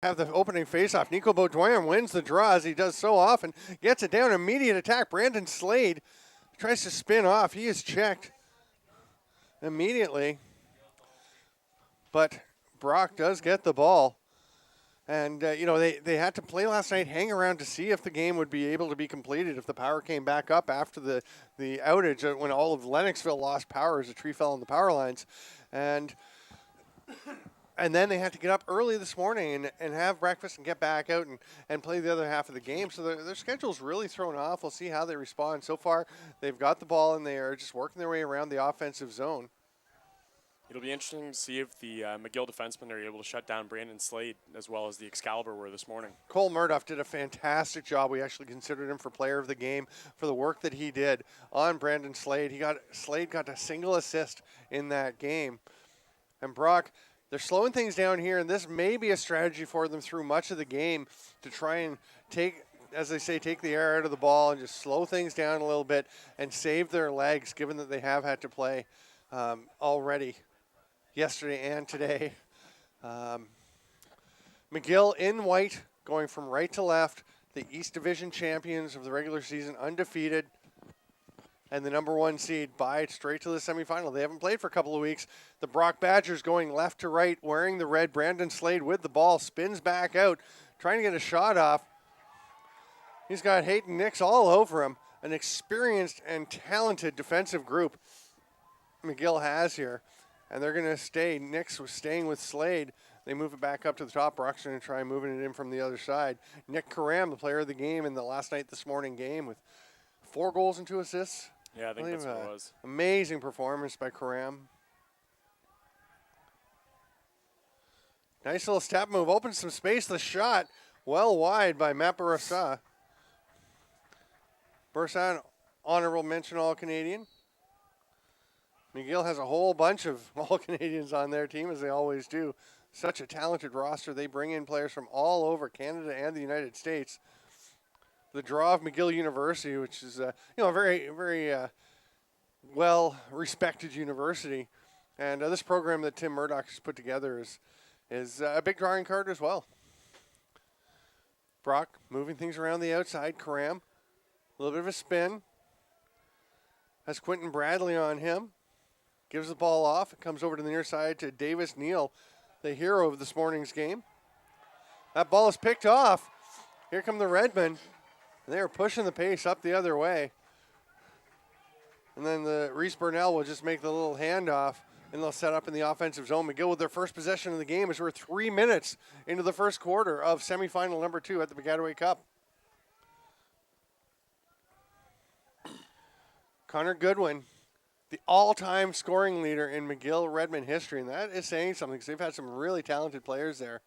have the opening faceoff. Nico Beaudoin wins the draw as he does so often. Gets it down. Immediate attack. Brandon Slade tries to spin off. He is checked immediately. But Brock does get the ball. And, they had to play last night, hang around to see if the game would be able to be completed, if the power came back up after the outage when all of Lennoxville lost power as a tree fell on the power lines. And then they had to get up early this morning and have breakfast and get back out and play the other half of the game. So their schedule's really thrown off. We'll see how they respond. So far, they've got the ball and they are just working their way around the offensive zone. It'll be interesting to see if the McGill defensemen are able to shut down Brandon Slade as well as the Excalibur were this morning. Cole Murdoff did a fantastic job. We actually considered him for player of the game for the work that he did on Brandon Slade. Slade got a single assist in that game. And Brock, they're slowing things down here, and this may be a strategy for them through much of the game to try and take the air out of the ball and just slow things down a little bit and save their legs, given that they have had to play already yesterday and today. McGill in white, going from right to left, the East Division champions of the regular season, undefeated, and the number 1 seed by straight to the semifinal. They haven't played for a couple of weeks. The Brock Badgers going left to right, wearing the red. Brandon Slade with the ball, spins back out, trying to get a shot off. He's got Hayden Nix all over him. An experienced and talented defensive group McGill has here. And they're going to stay. Nix was staying with Slade. They move it back up to the top. Brock's going to try moving it in from the other side. Nick Karam, the player of the game in the last night this morning game with 4 goals and 2 assists. Yeah, I think that's what it was. Amazing performance by Karam. Nice little step move. Opens some space. The shot well wide by Matt Barassa. Barassa, honorable mention All-Canadian. McGill has a whole bunch of All-Canadians on their team, as they always do. Such a talented roster. They bring in players from all over Canada and the United States. The draw of McGill University, which is a very, very well-respected university. And this program that Tim Murdoch has put together is a big drawing card as well. Brock moving things around the outside. Karam, a little bit of a spin. Has Quentin Bradley on him. Gives the ball off. It comes over to the near side to Davis Neal, the hero of this morning's game. That ball is picked off. Here come the Redmen. They are pushing the pace up the other way. And then the Reese Burnell will just make the little handoff, and they'll set up in the offensive zone. McGill with their first possession of the game as we're 3 minutes into the first quarter of semifinal number 2 at the Baggataway Cup. Connor Goodwin, the all-time scoring leader in McGill Redmen history, and that is saying something because they've had some really talented players there.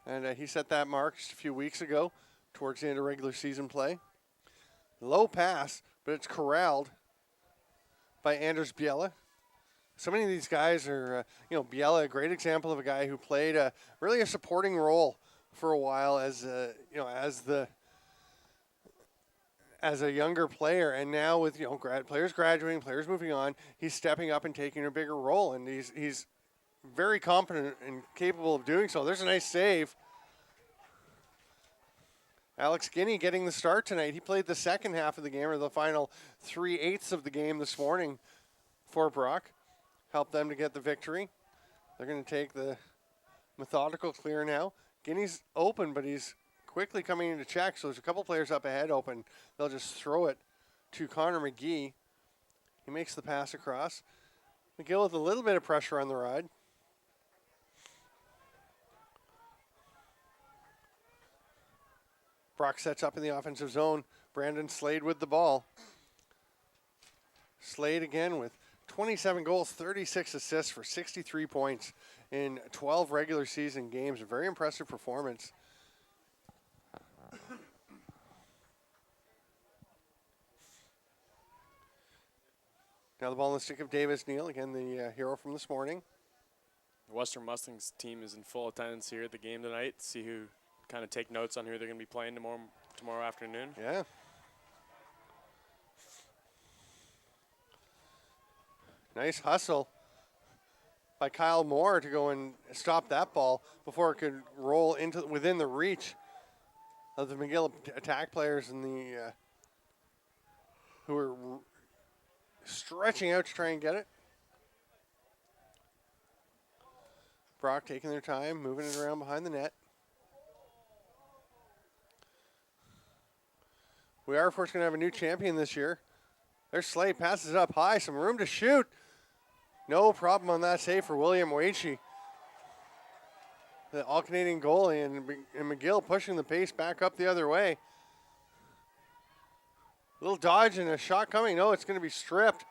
And he set that mark just a few weeks ago towards the end of regular season play. Low pass, but it's corralled by Anders Biela. So many of these guys are, Biela, a great example of a guy who played really a supporting role for a while as a younger player, and now with players graduating, players moving on, he's stepping up and taking a bigger role, and he's very competent and capable of doing so. There's a nice save. Alex Guinea getting the start tonight. He played the second half of the game, or the final 3/8 of the game this morning for Brock. Helped them to get the victory. They're going to take the methodical clear now. Guinea's open, but he's quickly coming into check, so there's a couple players up ahead open. They'll just throw it to Connor McGee. He makes the pass across. McGill with a little bit of pressure on the ride. Brock sets up in the offensive zone. Brandon Slade with the ball. Slade again with 27 goals, 36 assists for 63 points in 12 regular season games. A very impressive performance. Now the ball in the stick of Davis Neal, again the hero from this morning. The Western Mustangs team is in full attendance here at the game tonight. See who kind of take notes on who they're going to be playing tomorrow afternoon. Yeah. Nice hustle by Kyle Moore to go and stop that ball before it could roll into within the reach of the McGill attack players and the who were stretching out to try and get it. Brock taking their time, moving it around behind the net. We are, of course, going to have a new champion this year. There's Slade, passes up high, some room to shoot. No problem on that save for William Waitche. The all-Canadian goalie, and McGill pushing the pace back up the other way. Little dodge and a shot coming. No, it's going to be stripped.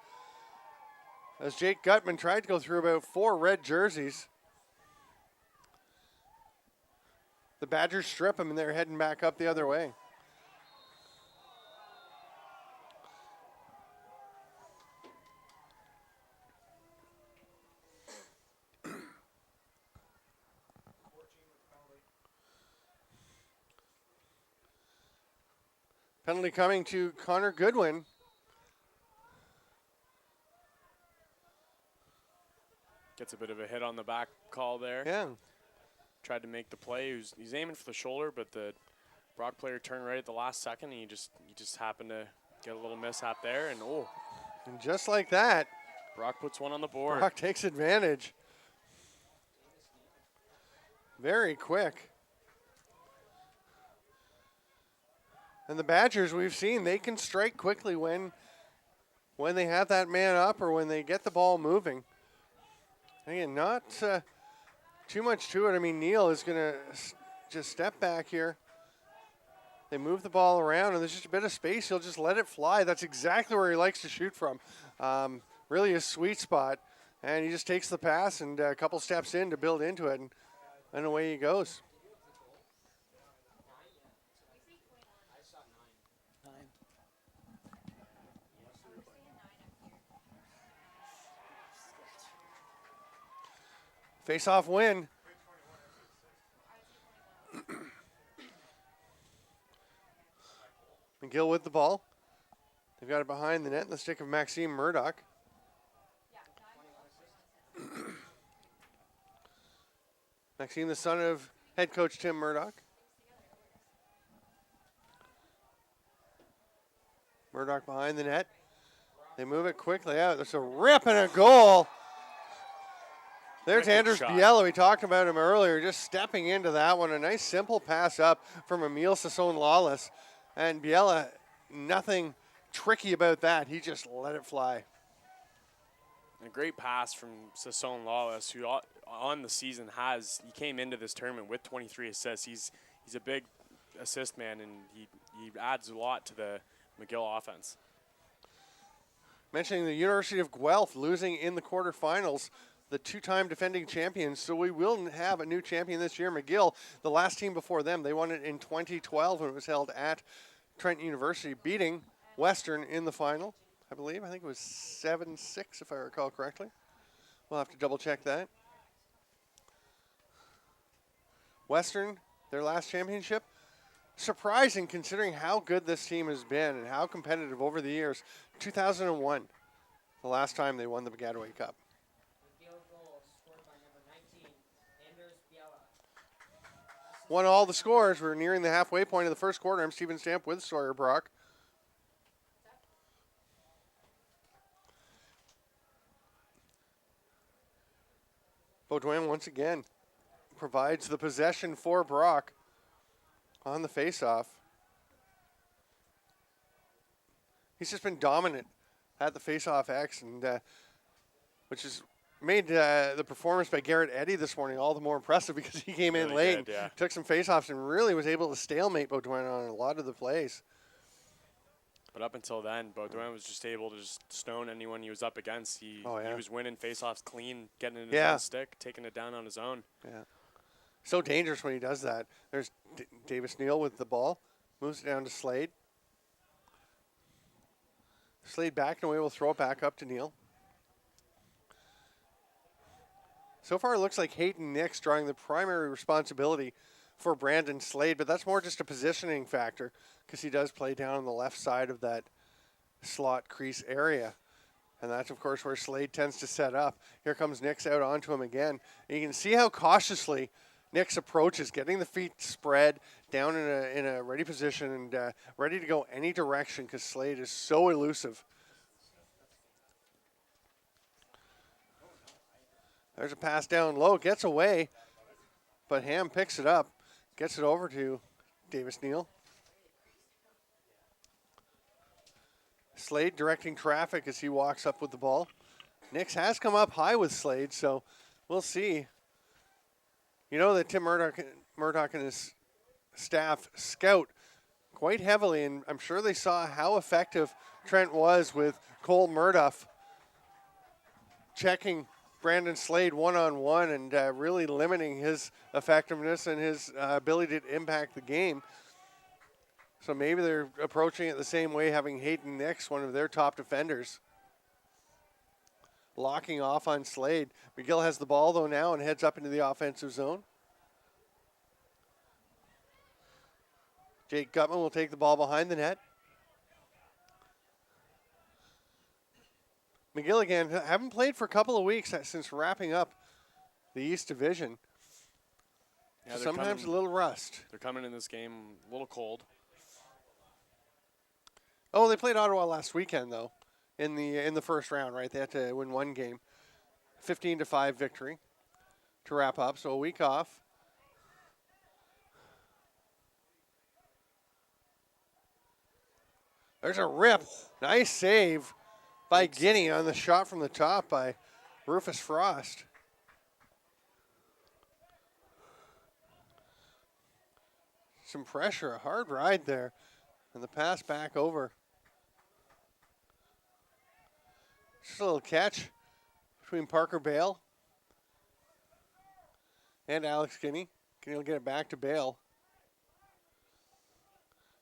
As Jake Gutman tried to go through about 4 red jerseys. The Badgers strip him, and they're heading back up the other way. Penalty coming to Connor Goodwin. Gets a bit of a hit on the back call there. Yeah. Tried to make the play. He's aiming for the shoulder, but the Brock player turned right at the last second. And he just happened to get a little mishap there, and And just like that, Brock puts one on the board. Brock takes advantage. Very quick. And the Badgers, we've seen, they can strike quickly when they have that man up or when they get the ball moving. Again, not too much to it. I mean, Neal is going to just step back here. They move the ball around, and there's just a bit of space. He'll just let it fly. That's exactly where he likes to shoot from. Really a sweet spot. And he just takes the pass and a couple steps in to build into it, and away he goes. Face-off win. McGill with the ball. They've got it behind the net in the stick of Maxime Murdoch. Maxime, the son of head coach Tim Murdoch. Murdoch behind the net. They move it quickly out. There's a rip and a goal. There's Anders Biella. We talked about him earlier, just stepping into that one. A nice simple pass up from Emile Sasson-Lawless. And Biella, nothing tricky about that. He just let it fly. And a great pass from Sasson-Lawless, who on the season he came into this tournament with 23 assists. He's a big assist man, and he adds a lot to the McGill offense. Mentioning the University of Guelph losing in the quarterfinals, the 2-time defending champions. So we will have a new champion this year. McGill, the last team before them, they won it in 2012 when it was held at Trent University, beating Western in the final, I believe. I think it was 7-6, if I recall correctly. We'll have to double check that. Western, their last championship. Surprising considering how good this team has been and how competitive over the years. 2001, the last time they won the Baggataway Cup. Won all the scores. We're nearing the halfway point of the first quarter. I'm Steven Stamp with Sawyer Brock. Baudouin once again provides the possession for Brock on the faceoff. He's just been dominant at the faceoff X, and which is made the performance by Garrett Eddy this morning all the more impressive because he came in late, took some faceoffs, and really was able to stalemate Baudouin on a lot of the plays. But up until then, Baudouin was just able to just stone anyone he was up against. He was winning faceoffs clean, getting it in his own stick, taking it down on his own. Yeah. So dangerous when he does that. There's Davis Neal with the ball. Moves it down to Slade. Slade back and away. We'll throw it back up to Neal. So far, it looks like Hayden Nix drawing the primary responsibility for Brandon Slade, but that's more just a positioning factor because he does play down on the left side of that slot crease area. And that's, of course, where Slade tends to set up. Here comes Nix out onto him again. And you can see how cautiously Nix approaches, getting the feet spread down in a ready position and ready to go any direction because Slade is so elusive. There's a pass down low, gets away, but Ham picks it up, gets it over to Davis Neal. Slade directing traffic as he walks up with the ball. Nix has come up high with Slade, so we'll see. You know that Tim Murdoch and his staff scout quite heavily, and I'm sure they saw how effective Trent was with Cole Murdoch checking Brandon Slade one-on-one and really limiting his effectiveness and his ability to impact the game. So maybe they're approaching it the same way, having Hayden Nix, one of their top defenders, locking off on Slade. McGill has the ball, though, now and heads up into the offensive zone. Jake Gutman will take the ball behind the net. McGill, again, haven't played for a couple of weeks since wrapping up the East Division. Yeah, so sometimes a little rust. They're coming in this game a little cold. Oh, they played Ottawa last weekend, though, in the first round, right? They had to win one game. 15-5 victory to wrap up, so a week off. There's a rip. Nice save by Guinea on the shot from the top by Rufus Frost. Some pressure, a hard ride there. And the pass back over. Just a little catch between Parker Bale and Alex Guinea. Guinea will get it back to Bale.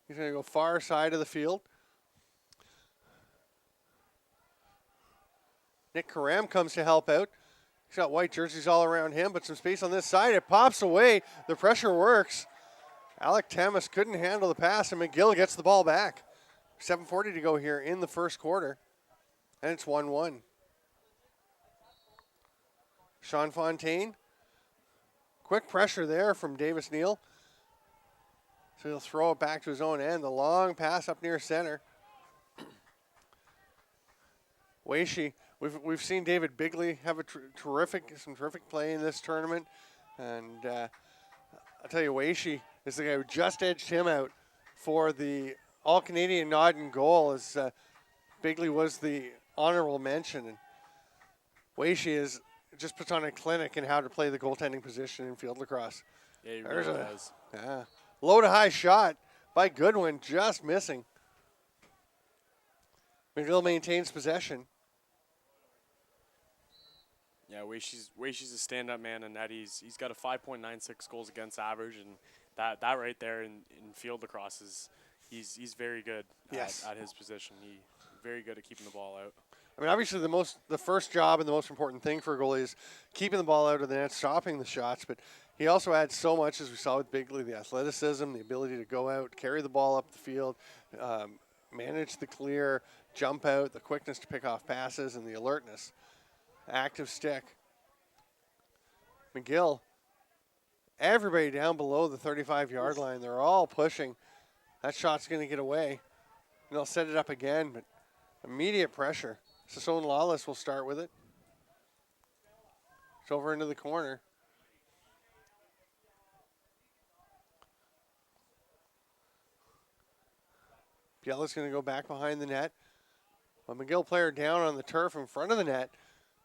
He's going to go far side of the field. Nick Karam comes to help out. He's got white jerseys all around him, but some space on this side. It pops away. The pressure works. Alec Tamas couldn't handle the pass, and McGill gets the ball back. 7:40 to go here in the first quarter, and it's 1-1. Sean Fontaine. Quick pressure there from Davis Neal. So he'll throw it back to his own end. The long pass up near center. Weishi. We've seen David Bigley have a some terrific play in this tournament, and I'll tell you, Weishi is the guy who just edged him out for the All-Canadian nod and goal, as Bigley was the honorable mention. And Weishi is just puts on a clinic in how to play the goaltending position in field lacrosse. Yeah, he really does. Yeah, low to high shot by Goodwin, just missing. McGill maintains possession. Yeah, Weishi's a stand-up man, and that he's got a 5.96 goals against average, and that right there in field lacrosse is he's very good at his position. He's very good at keeping the ball out. I mean, obviously the first job and the most important thing for a goalie is keeping the ball out of the net, stopping the shots, but he also adds so much, as we saw with Bigley, the athleticism, the ability to go out, carry the ball up the field, manage the clear, jump out, the quickness to pick off passes, and the alertness. Active stick. McGill, everybody down below the 35-yard line. They're all pushing. That shot's going to get away. And they'll set it up again, but immediate pressure. Sassone Lawless will start with it. It's over into the corner. Biella's going to go back behind the net. A McGill player down on the turf in front of the net.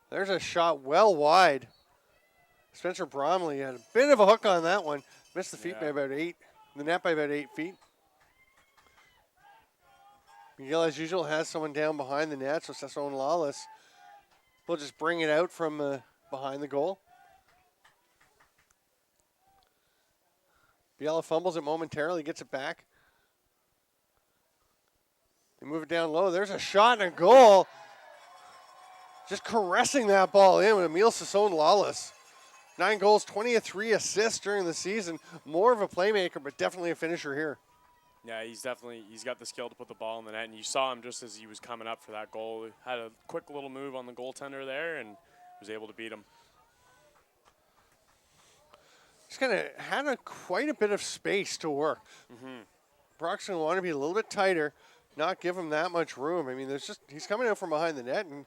There's a shot well wide. Spencer Bromley had a bit of a hook on that one. Missed the feet by about 8. The net by about 8 feet. McGill, as usual, has someone down behind the net, so Sassone Lawless will just bring it out from behind the goal. Biella fumbles it momentarily, gets it back. They move it down low. There's a shot and a goal. Just caressing that ball in with Emile Sassone Lawless. 9 goals, 23 assists during the season. More of a playmaker, but definitely a finisher here. Yeah, he's got the skill to put the ball in the net, and you saw him just as he was coming up for that goal. He had a quick little move on the goaltender there and was able to beat him. He's had quite a bit of space to work. Brock's going to want to be a little bit tighter, not give him that much room. I mean, he's coming out from behind the net, and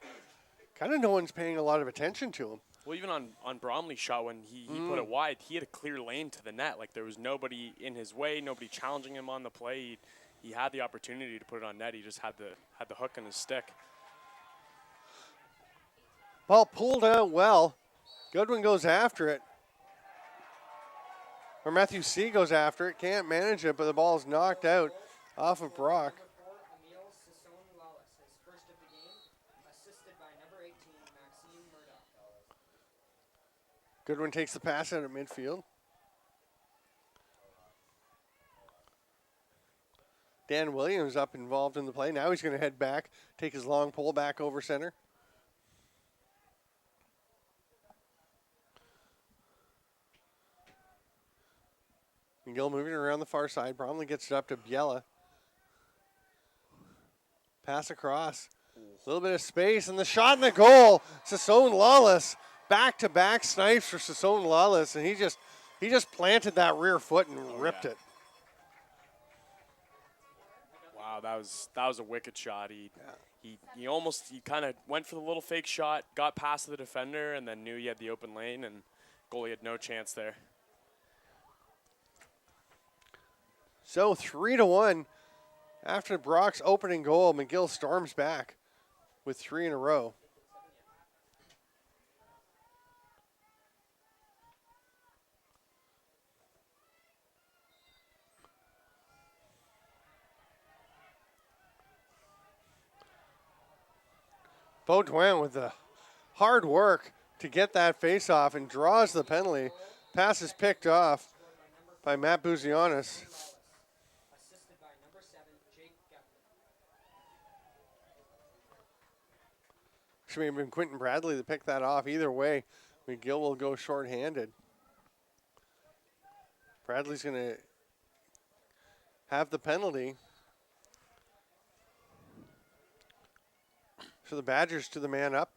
kind of no one's paying a lot of attention to him. Well, even on Bromley's shot, when he put it wide, he had a clear lane to the net. Like, there was nobody in his way, nobody challenging him on the play. He had the opportunity to put it on net. He just had the hook in his stick. Ball pulled out well. Goodwin goes after it. Or Matthew C. goes after it. Can't manage it, but the ball is knocked out off of Brock. Goodwin takes the pass out at midfield. Dan Williams up involved in the play. Now he's going to head back, take his long pull back over center. McGill moving around the far side. Bromley gets it up to Biella. Pass across. A little bit of space, and the shot in the goal. Sassone Lawless. Back-to-back snipes for Sassone Lawless, and he just planted that rear foot and ripped it. Wow, that was a wicked shot. He kind of went for the little fake shot, got past the defender, and then knew he had the open lane, and goalie had no chance there. So 3-1 after Brock's opening goal. McGill storms back with 3 in a row. Baudouin with the hard work to get that face-off and draws the penalty. Pass is picked off by Matt Buzianis. Should have been Quentin Bradley to pick that off. Either way, McGill will go shorthanded. Bradley's going to have the penalty. So the Badgers to the man up.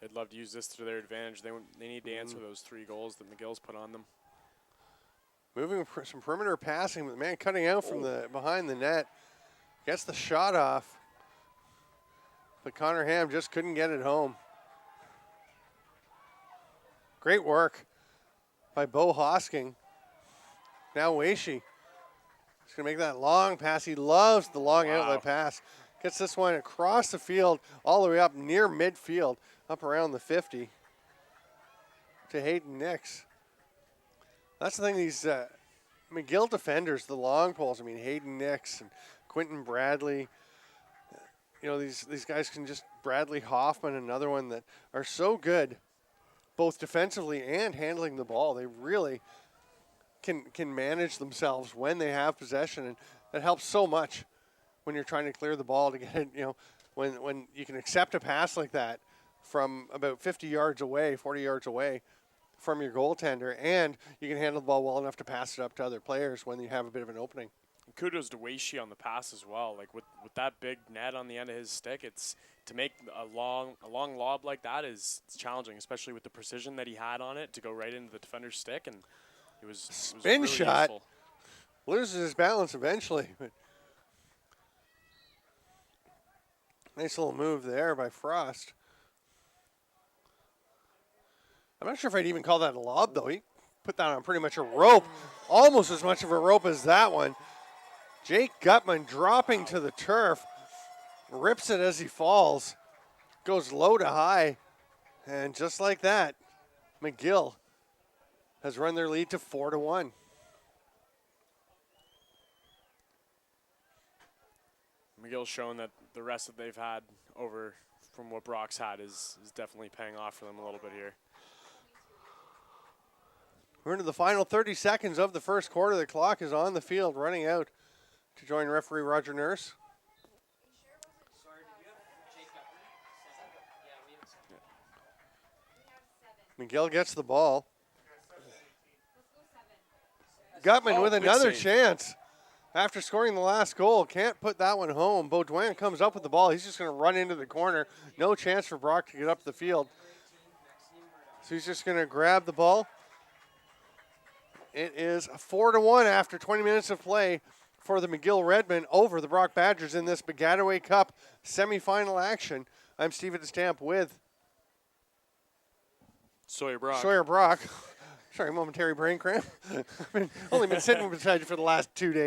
They'd love to use this to their advantage. They need to answer those 3 goals that McGill's put on them. Moving some perimeter passing, but the man cutting out from behind the net. Gets the shot off. But Connor Ham just couldn't get it home. Great work by Bo Hosking. Now Weishi. He's going to make that long pass. He loves the long outlet pass. Gets this one across the field, all the way up near midfield, up around the 50 to Hayden Nix. That's the thing, these McGill defenders, the long poles, I mean, Hayden Nix and Quentin Bradley, you know, these guys can just, Bradley Hoffman, another one that are so good, both defensively and handling the ball. They really can manage themselves when they have possession, and that helps so much when you're trying to clear the ball to get it, you know, when you can accept a pass like that from about 50 yards away, 40 yards away from your goaltender, and you can handle the ball well enough to pass it up to other players when you have a bit of an opening. And kudos to Weishi on the pass as well. Like with that big net on the end of his stick, it's to make a long lob like that is challenging, especially with the precision that he had on it to go right into the defender's stick, and it was spin really shot. useful. Loses his balance eventually. But nice little move there by Frost. I'm not sure if I'd even call that a lob, though. He put that on pretty much a rope, almost as much of a rope as that one. Jake Gutman dropping to the turf, rips it as he falls, goes low to high, and just like that, McGill has run their lead to 4-1. McGill's shown that the rest that they've had over from what Brock's had is definitely paying off for them a little bit here. We're into the final 30 seconds of the first quarter. The clock is on the field, running out to join referee Roger Nurse. McGill gets the ball. Gutman Oh, with good another save. chance. After scoring the last goal, can't put that one home. Baudouin comes up with the ball. He's just going to run into the corner. No chance for Brock to get up the field. So he's just going to grab the ball. It is 4-1 after 20 minutes of play for the McGill Redmen over the Brock Badgers in this Baggataway Cup semifinal action. I'm Stephen DeStamp with Sawyer Brock. Sawyer Brock. Sorry, momentary brain cramp. I've only been sitting beside you for the last 2 days.